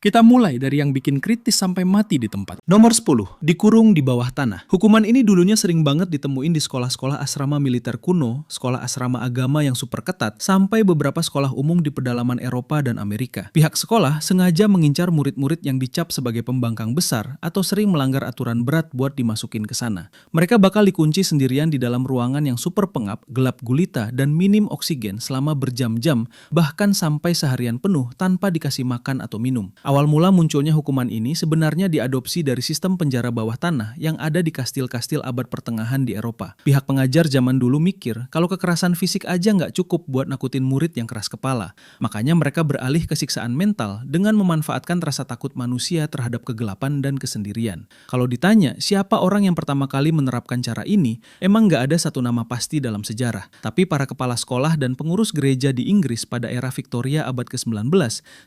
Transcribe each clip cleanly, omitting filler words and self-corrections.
Kita mulai dari yang bikin kritis sampai mati di tempat. Nomor 10, dikurung di bawah tanah. Hukuman ini dulunya sering banget ditemuin di sekolah-sekolah asrama militer kuno, sekolah asrama agama yang super ketat, sampai beberapa sekolah umum di pedalaman Eropa dan Amerika. Pihak sekolah sengaja mengincar murid-murid yang dicap sebagai pembangkang besar atau sering melanggar aturan berat buat dimasukin ke sana. Mereka bakal dikunci sendirian di dalam ruangan yang super pengap, gelap gulita, dan minim oksigen selama berjam-jam, bahkan sampai seharian penuh tanpa dikasih makan atau minum. Awal mula munculnya hukuman ini sebenarnya diadopsi dari sistem penjara bawah tanah yang ada di kastil-kastil abad pertengahan di Eropa. Pihak pengajar zaman dulu mikir kalau kekerasan fisik aja nggak cukup buat nakutin murid yang keras kepala. Makanya mereka beralih ke siksaan mental dengan memanfaatkan rasa takut manusia terhadap kegelapan dan kesendirian. Kalau ditanya siapa orang yang pertama kali menerapkan cara ini, emang nggak ada satu nama pasti dalam sejarah. Tapi para kepala sekolah dan pengurus gereja di Inggris pada era Victoria abad ke-19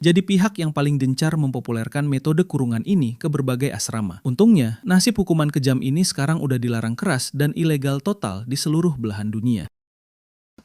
jadi pihak yang paling gencar mempopulerkan metode kurungan ini ke berbagai asrama. Untungnya, nasib hukuman kejam ini sekarang udah dilarang keras dan ilegal total di seluruh belahan dunia.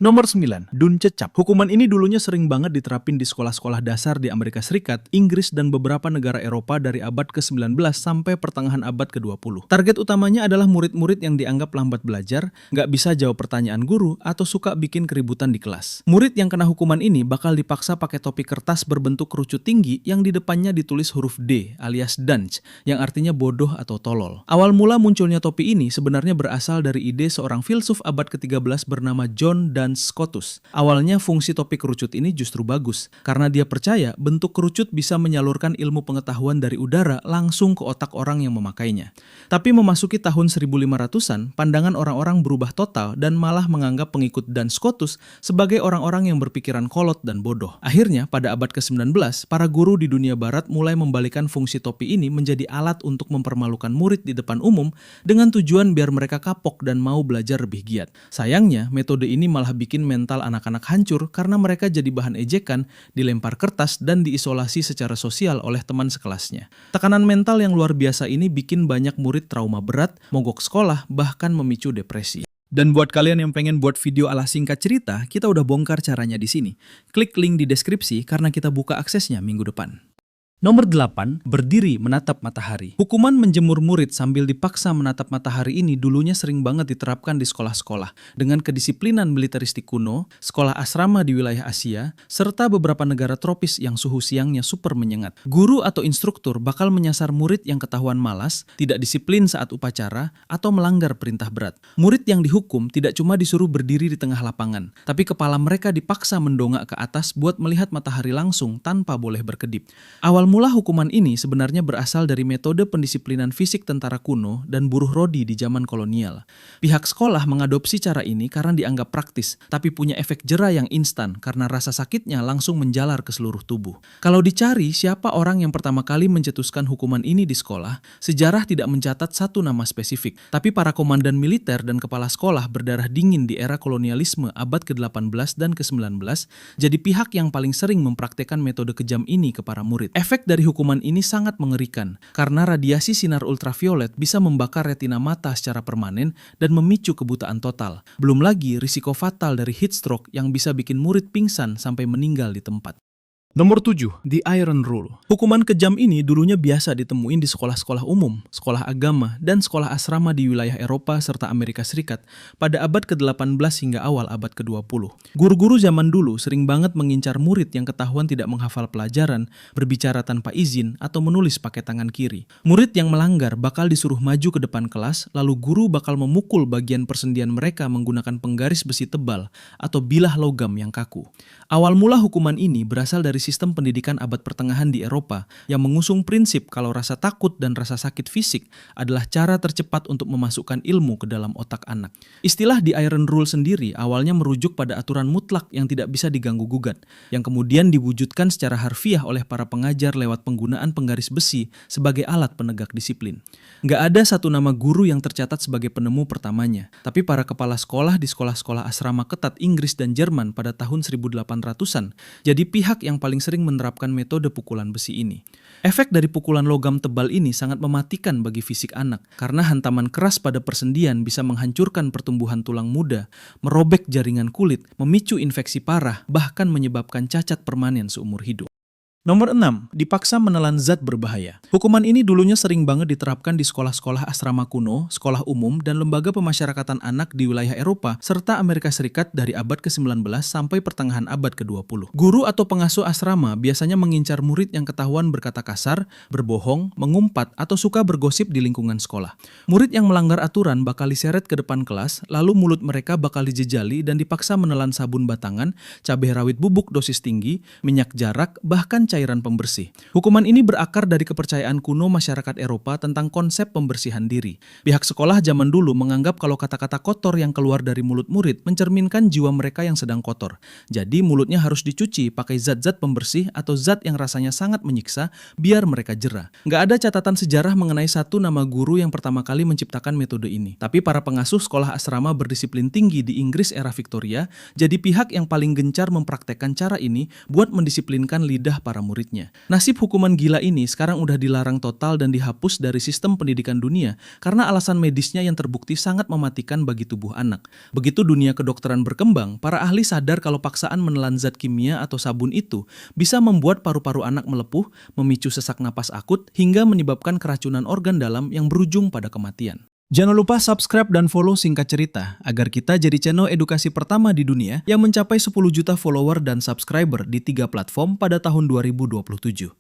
Nomor 9, dun cecap. Hukuman ini dulunya sering banget diterapin di sekolah-sekolah dasar di Amerika Serikat, Inggris, dan beberapa negara Eropa dari abad ke-19 sampai pertengahan abad ke-20. Target utamanya adalah murid-murid yang dianggap lambat belajar, nggak bisa jawab pertanyaan guru, atau suka bikin keributan di kelas. Murid yang kena hukuman ini bakal dipaksa pakai topi kertas berbentuk kerucut tinggi yang di depannya ditulis huruf D alias dunce, yang artinya bodoh atau tolol. Awal mula munculnya topi ini sebenarnya berasal dari ide seorang filsuf abad ke-13 bernama John Duns Scotus. Awalnya fungsi topi kerucut ini justru bagus, karena dia percaya bentuk kerucut bisa menyalurkan ilmu pengetahuan dari udara langsung ke otak orang yang memakainya. Tapi memasuki tahun 1500-an, pandangan orang-orang berubah total dan malah menganggap pengikut Duns Scotus sebagai orang-orang yang berpikiran kolot dan bodoh. Akhirnya, pada abad ke-19, para guru di dunia barat mulai membalikan fungsi topi ini menjadi alat untuk mempermalukan murid di depan umum dengan tujuan biar mereka kapok dan mau belajar lebih giat. Sayangnya, metode ini malah bikin mental anak-anak hancur karena mereka jadi bahan ejekan, dilempar kertas, dan diisolasi secara sosial oleh teman sekelasnya. Tekanan mental yang luar biasa ini bikin banyak murid trauma berat, mogok sekolah, bahkan memicu depresi. Dan buat kalian yang pengen buat video ala singkat cerita, kita udah bongkar caranya di sini. Klik link di deskripsi karena kita buka aksesnya minggu depan. Nomor 8, berdiri menatap matahari. Hukuman menjemur murid sambil dipaksa menatap matahari ini dulunya sering banget diterapkan di sekolah-sekolah. Dengan kedisiplinan militeristik kuno, sekolah asrama di wilayah Asia, serta beberapa negara tropis yang suhu siangnya super menyengat. Guru atau instruktur bakal menyasar murid yang ketahuan malas, tidak disiplin saat upacara, atau melanggar perintah berat. Murid yang dihukum tidak cuma disuruh berdiri di tengah lapangan, tapi kepala mereka dipaksa mendongak ke atas buat melihat matahari langsung tanpa boleh berkedip. Awal mula hukuman ini sebenarnya berasal dari metode pendisiplinan fisik tentara kuno dan buruh rodi di zaman kolonial. Pihak sekolah mengadopsi cara ini karena dianggap praktis, tapi punya efek jera yang instan karena rasa sakitnya langsung menjalar ke seluruh tubuh. Kalau dicari siapa orang yang pertama kali mencetuskan hukuman ini di sekolah, sejarah tidak mencatat satu nama spesifik, tapi para komandan militer dan kepala sekolah berdarah dingin di era kolonialisme abad ke-18 dan ke-19 jadi pihak yang paling sering mempraktekkan metode kejam ini ke para murid. Efek dari hukuman ini sangat mengerikan karena radiasi sinar ultraviolet bisa membakar retina mata secara permanen dan memicu kebutaan total. Belum lagi risiko fatal dari heat stroke yang bisa bikin murid pingsan sampai meninggal di tempat. Nomor 7, The Iron Rule. Hukuman kejam ini dulunya biasa ditemuin di sekolah-sekolah umum, sekolah agama, dan sekolah asrama di wilayah Eropa serta Amerika Serikat pada abad ke-18 hingga awal abad ke-20. Guru-guru zaman dulu sering banget mengincar murid yang ketahuan tidak menghafal pelajaran, berbicara tanpa izin, atau menulis pakai tangan kiri. Murid yang melanggar bakal disuruh maju ke depan kelas, lalu guru bakal memukul bagian persendian mereka menggunakan penggaris besi tebal atau bilah logam yang kaku. Awal mula hukuman ini berasal dari sistem pendidikan abad pertengahan di Eropa yang mengusung prinsip kalau rasa takut dan rasa sakit fisik adalah cara tercepat untuk memasukkan ilmu ke dalam otak anak. Istilah The Iron Rule sendiri awalnya merujuk pada aturan mutlak yang tidak bisa diganggu-gugat, yang kemudian diwujudkan secara harfiah oleh para pengajar lewat penggunaan penggaris besi sebagai alat penegak disiplin. Nggak ada satu nama guru yang tercatat sebagai penemu pertamanya, tapi para kepala sekolah di sekolah-sekolah asrama ketat Inggris dan Jerman pada tahun 1800-an jadi pihak yang paling sering menerapkan metode pukulan besi ini. Efek dari pukulan logam tebal ini sangat mematikan bagi fisik anak, karena hantaman keras pada persendian bisa menghancurkan pertumbuhan tulang muda, merobek jaringan kulit, memicu infeksi parah, bahkan menyebabkan cacat permanen seumur hidup. Nomor 6, dipaksa menelan zat berbahaya. Hukuman ini dulunya sering banget diterapkan di sekolah-sekolah asrama kuno, sekolah umum, dan lembaga pemasyarakatan anak di wilayah Eropa serta Amerika Serikat dari abad ke-19 sampai pertengahan abad ke-20. Guru atau pengasuh asrama biasanya mengincar murid yang ketahuan berkata kasar, berbohong, mengumpat, atau suka bergosip di lingkungan sekolah. Murid yang melanggar aturan bakal diseret ke depan kelas, lalu mulut mereka bakal dijejali dan dipaksa menelan sabun batangan, cabai rawit bubuk dosis tinggi, minyak jarak, bahkan cairan pembersih. Hukuman ini berakar dari kepercayaan kuno masyarakat Eropa tentang konsep pembersihan diri. Pihak sekolah zaman dulu menganggap kalau kata-kata kotor yang keluar dari mulut murid mencerminkan jiwa mereka yang sedang kotor. Jadi mulutnya harus dicuci pakai zat-zat pembersih atau zat yang rasanya sangat menyiksa biar mereka jera. Nggak ada catatan sejarah mengenai satu nama guru yang pertama kali menciptakan metode ini. Tapi para pengasuh sekolah asrama berdisiplin tinggi di Inggris era Victoria jadi pihak yang paling gencar mempraktekkan cara ini buat mendisiplinkan lidah para muridnya. Nasib hukuman gila ini sekarang udah dilarang total dan dihapus dari sistem pendidikan dunia karena alasan medisnya yang terbukti sangat mematikan bagi tubuh anak. Begitu dunia kedokteran berkembang, para ahli sadar kalau paksaan menelan zat kimia atau sabun itu bisa membuat paru-paru anak melepuh, memicu sesak napas akut, hingga menyebabkan keracunan organ dalam yang berujung pada kematian. Jangan lupa subscribe dan follow Singkat Cerita agar kita jadi channel edukasi pertama di dunia yang mencapai 10 juta follower dan subscriber di 3 platform pada tahun 2027.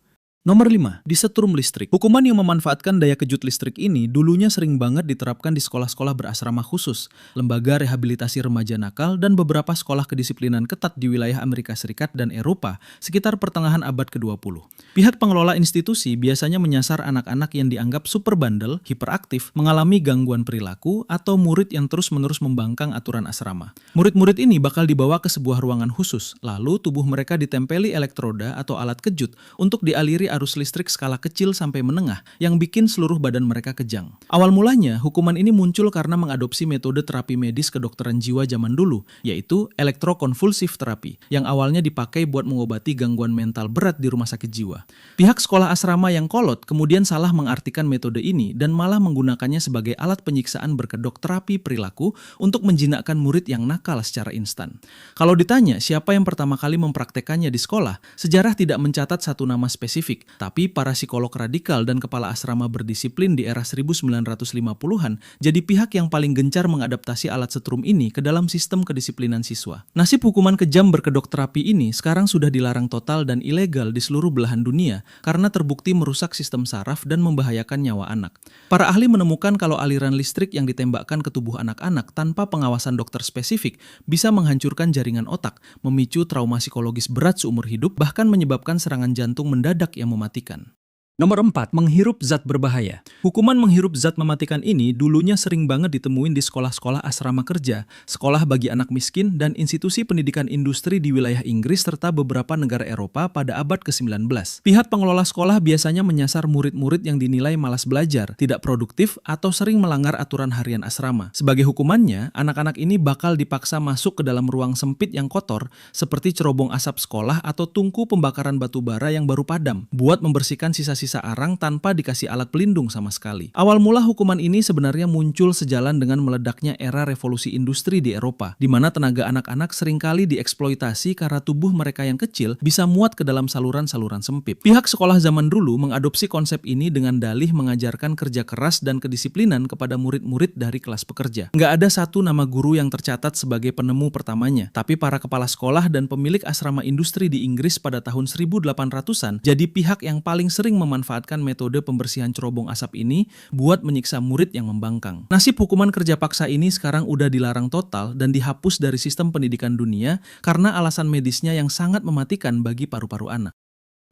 Nomor 5, disetrum listrik. Hukuman yang memanfaatkan daya kejut listrik ini dulunya sering banget diterapkan di sekolah-sekolah berasrama khusus, lembaga rehabilitasi remaja nakal, dan beberapa sekolah kedisiplinan ketat di wilayah Amerika Serikat dan Eropa sekitar pertengahan abad ke-20. Pihak pengelola institusi biasanya menyasar anak-anak yang dianggap super bandel, hiperaktif, mengalami gangguan perilaku, atau murid yang terus-menerus membangkang aturan asrama. Murid-murid ini bakal dibawa ke sebuah ruangan khusus, lalu tubuh mereka ditempeli elektroda atau alat kejut untuk dialiri arus listrik skala kecil sampai menengah yang bikin seluruh badan mereka kejang. Awal mulanya, hukuman ini muncul karena mengadopsi metode terapi medis kedokteran jiwa zaman dulu, yaitu elektrokonvulsif terapi, yang awalnya dipakai buat mengobati gangguan mental berat di rumah sakit jiwa. Pihak sekolah asrama yang kolot kemudian salah mengartikan metode ini dan malah menggunakannya sebagai alat penyiksaan berkedok terapi perilaku untuk menjinakkan murid yang nakal secara instan. Kalau ditanya siapa yang pertama kali mempraktekannya di sekolah, sejarah tidak mencatat satu nama spesifik, tapi para psikolog radikal dan kepala asrama berdisiplin di era 1950-an jadi pihak yang paling gencar mengadaptasi alat setrum ini ke dalam sistem kedisiplinan siswa. Nasib hukuman kejam berkedok terapi ini sekarang sudah dilarang total dan ilegal di seluruh belahan dunia karena terbukti merusak sistem saraf dan membahayakan nyawa anak. Para ahli menemukan kalau aliran listrik yang ditembakkan ke tubuh anak-anak tanpa pengawasan dokter spesifik bisa menghancurkan jaringan otak, memicu trauma psikologis berat seumur hidup, bahkan menyebabkan serangan jantung mendadak yang mematikan. Nomor 4, menghirup zat berbahaya. Hukuman menghirup zat mematikan ini dulunya sering banget ditemuin di sekolah-sekolah asrama kerja, sekolah bagi anak miskin, dan institusi pendidikan industri di wilayah Inggris serta beberapa negara Eropa pada abad ke-19. Pihak pengelola sekolah biasanya menyasar murid-murid yang dinilai malas belajar, tidak produktif, atau sering melanggar aturan harian asrama. Sebagai hukumannya, anak-anak ini bakal dipaksa masuk ke dalam ruang sempit yang kotor, seperti cerobong asap sekolah atau tungku pembakaran batu bara yang baru padam, buat membersihkan sisa-sisa arang tanpa dikasih alat pelindung sama sekali. Awal mula hukuman ini sebenarnya muncul sejalan dengan meledaknya era revolusi industri di Eropa, di mana tenaga anak-anak seringkali dieksploitasi karena tubuh mereka yang kecil bisa muat ke dalam saluran-saluran sempit. Pihak sekolah zaman dulu mengadopsi konsep ini dengan dalih mengajarkan kerja keras dan kedisiplinan kepada murid-murid dari kelas pekerja. Nggak ada satu nama guru yang tercatat sebagai penemu pertamanya, tapi para kepala sekolah dan pemilik asrama industri di Inggris pada tahun 1800-an jadi pihak yang paling sering memanfaatkan metode pembersihan cerobong asap ini buat menyiksa murid yang membangkang. Nasib hukuman kerja paksa ini sekarang udah dilarang total dan dihapus dari sistem pendidikan dunia karena alasan medisnya yang sangat mematikan bagi paru-paru anak.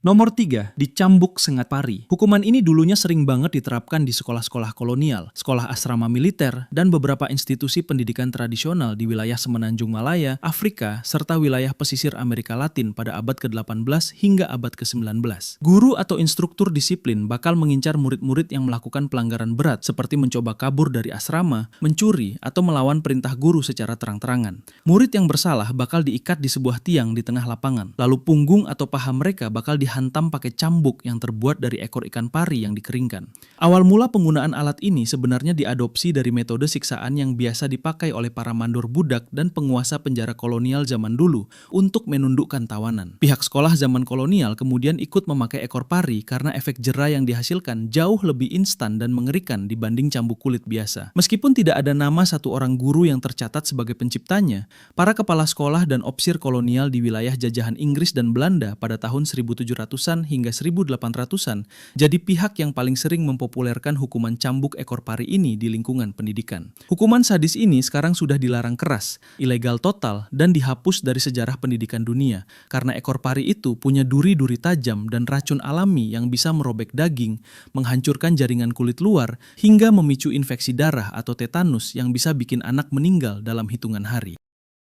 Nomor 3, dicambuk sengat pari. Hukuman ini dulunya sering banget diterapkan di sekolah-sekolah kolonial, sekolah asrama militer, dan beberapa institusi pendidikan tradisional di wilayah Semenanjung Malaya, Afrika, serta wilayah pesisir Amerika Latin pada abad ke-18 hingga abad ke-19. Guru atau instruktur disiplin bakal mengincar murid-murid yang melakukan pelanggaran berat seperti mencoba kabur dari asrama, mencuri, atau melawan perintah guru secara terang-terangan. Murid yang bersalah bakal diikat di sebuah tiang di tengah lapangan, lalu punggung atau paha mereka bakal dihantam pakai cambuk yang terbuat dari ekor ikan pari yang dikeringkan. Awal mula penggunaan alat ini sebenarnya diadopsi dari metode siksaan yang biasa dipakai oleh para mandor budak dan penguasa penjara kolonial zaman dulu untuk menundukkan tawanan. Pihak sekolah zaman kolonial kemudian ikut memakai ekor pari karena efek jera yang dihasilkan jauh lebih instan dan mengerikan dibanding cambuk kulit biasa. Meskipun tidak ada nama satu orang guru yang tercatat sebagai penciptanya, para kepala sekolah dan opsir kolonial di wilayah jajahan Inggris dan Belanda pada tahun 1700-an hingga 1800-an jadi pihak yang paling sering mempopulerkan hukuman cambuk ekor pari ini di lingkungan pendidikan. Hukuman sadis ini sekarang sudah dilarang keras, ilegal total, dan dihapus dari sejarah pendidikan dunia karena ekor pari itu punya duri-duri tajam dan racun alami yang bisa merobek daging, menghancurkan jaringan kulit luar, hingga memicu infeksi darah atau tetanus yang bisa bikin anak meninggal dalam hitungan hari.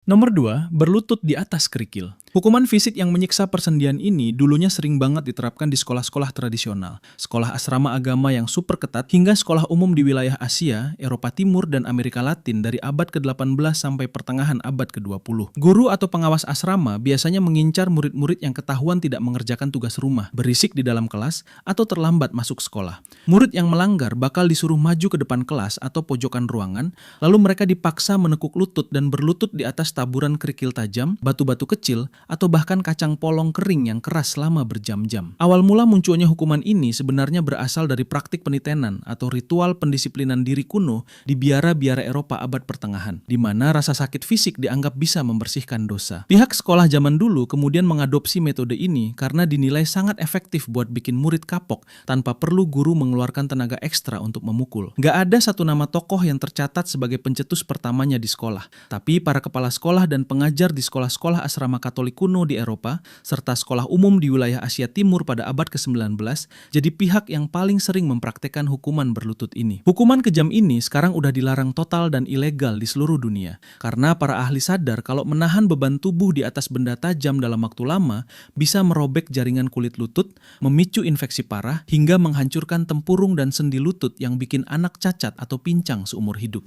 Nomor 2, berlutut di atas kerikil. Hukuman fisik yang menyiksa persendian ini dulunya sering banget diterapkan di sekolah-sekolah tradisional, sekolah asrama agama yang super ketat, hingga sekolah umum di wilayah Asia, Eropa Timur, dan Amerika Latin dari abad ke-18 sampai pertengahan abad ke-20. Guru atau pengawas asrama biasanya mengincar murid-murid yang ketahuan tidak mengerjakan tugas rumah, berisik di dalam kelas, atau terlambat masuk sekolah. Murid yang melanggar bakal disuruh maju ke depan kelas atau pojokan ruangan, lalu mereka dipaksa menekuk lutut dan berlutut di atas taburan kerikil tajam, batu-batu kecil, atau bahkan kacang polong kering yang keras selama berjam-jam. Awal mula munculnya hukuman ini sebenarnya berasal dari praktik penitenan atau ritual pendisiplinan diri kuno di biara-biara Eropa abad pertengahan, di mana rasa sakit fisik dianggap bisa membersihkan dosa. Pihak sekolah zaman dulu kemudian mengadopsi metode ini karena dinilai sangat efektif buat bikin murid kapok tanpa perlu guru mengeluarkan tenaga ekstra untuk memukul. Gak ada satu nama tokoh yang tercatat sebagai pencetus pertamanya di sekolah, tapi para kepala sekolah dan pengajar di sekolah-sekolah asrama Katolik kuno di Eropa, serta sekolah umum di wilayah Asia Timur pada abad ke-19, jadi pihak yang paling sering mempraktekkan hukuman berlutut ini. Hukuman kejam ini sekarang udah dilarang total dan ilegal di seluruh dunia, karena para ahli sadar kalau menahan beban tubuh di atas benda tajam dalam waktu lama bisa merobek jaringan kulit lutut, memicu infeksi parah, hingga menghancurkan tempurung dan sendi lutut yang bikin anak cacat atau pincang seumur hidup.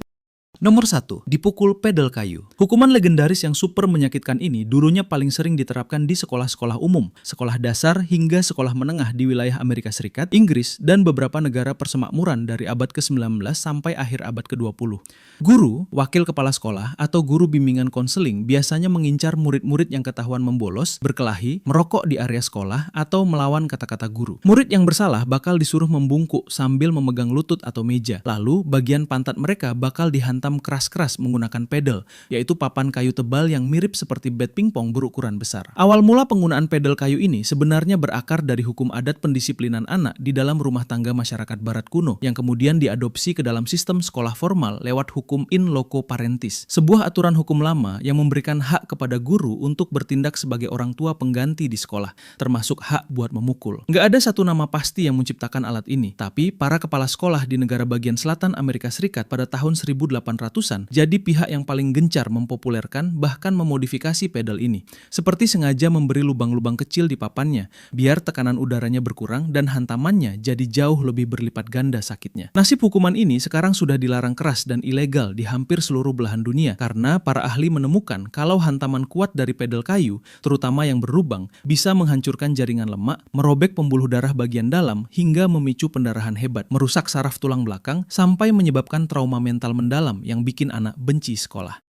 Nomor 1, dipukul pedal kayu. Hukuman legendaris yang super menyakitkan ini dulunya paling sering diterapkan di sekolah-sekolah umum, sekolah dasar hingga sekolah menengah di wilayah Amerika Serikat, Inggris, dan beberapa negara persemakmuran dari abad ke-19 sampai akhir abad ke-20. Guru, wakil kepala sekolah, atau guru bimbingan konseling biasanya mengincar murid-murid yang ketahuan membolos, berkelahi, merokok di area sekolah, atau melawan kata-kata guru. Murid yang bersalah bakal disuruh membungkuk sambil memegang lutut atau meja, lalu bagian pantat mereka bakal dihantam keras-keras menggunakan pedal, yaitu papan kayu tebal yang mirip seperti bat pingpong berukuran besar. Awal mula penggunaan pedal kayu ini sebenarnya berakar dari hukum adat pendisiplinan anak di dalam rumah tangga masyarakat barat kuno, yang kemudian diadopsi ke dalam sistem sekolah formal lewat hukum in loco parentis, sebuah aturan hukum lama yang memberikan hak kepada guru untuk bertindak sebagai orang tua pengganti di sekolah, termasuk hak buat memukul. Nggak ada satu nama pasti yang menciptakan alat ini, tapi para kepala sekolah di negara bagian selatan Amerika Serikat pada tahun 1800-an jadi pihak yang paling gencar mempopulerkan bahkan memodifikasi pedal ini, seperti sengaja memberi lubang-lubang kecil di papannya biar tekanan udaranya berkurang dan hantamannya jadi jauh lebih berlipat ganda sakitnya. Nasib hukuman ini sekarang sudah dilarang keras dan ilegal di hampir seluruh belahan dunia karena para ahli menemukan kalau hantaman kuat dari pedal kayu, terutama yang berlubang, bisa menghancurkan jaringan lemak, merobek pembuluh darah bagian dalam hingga memicu pendarahan hebat, merusak saraf tulang belakang sampai menyebabkan trauma mental mendalam yang bikin anak benci sekolah.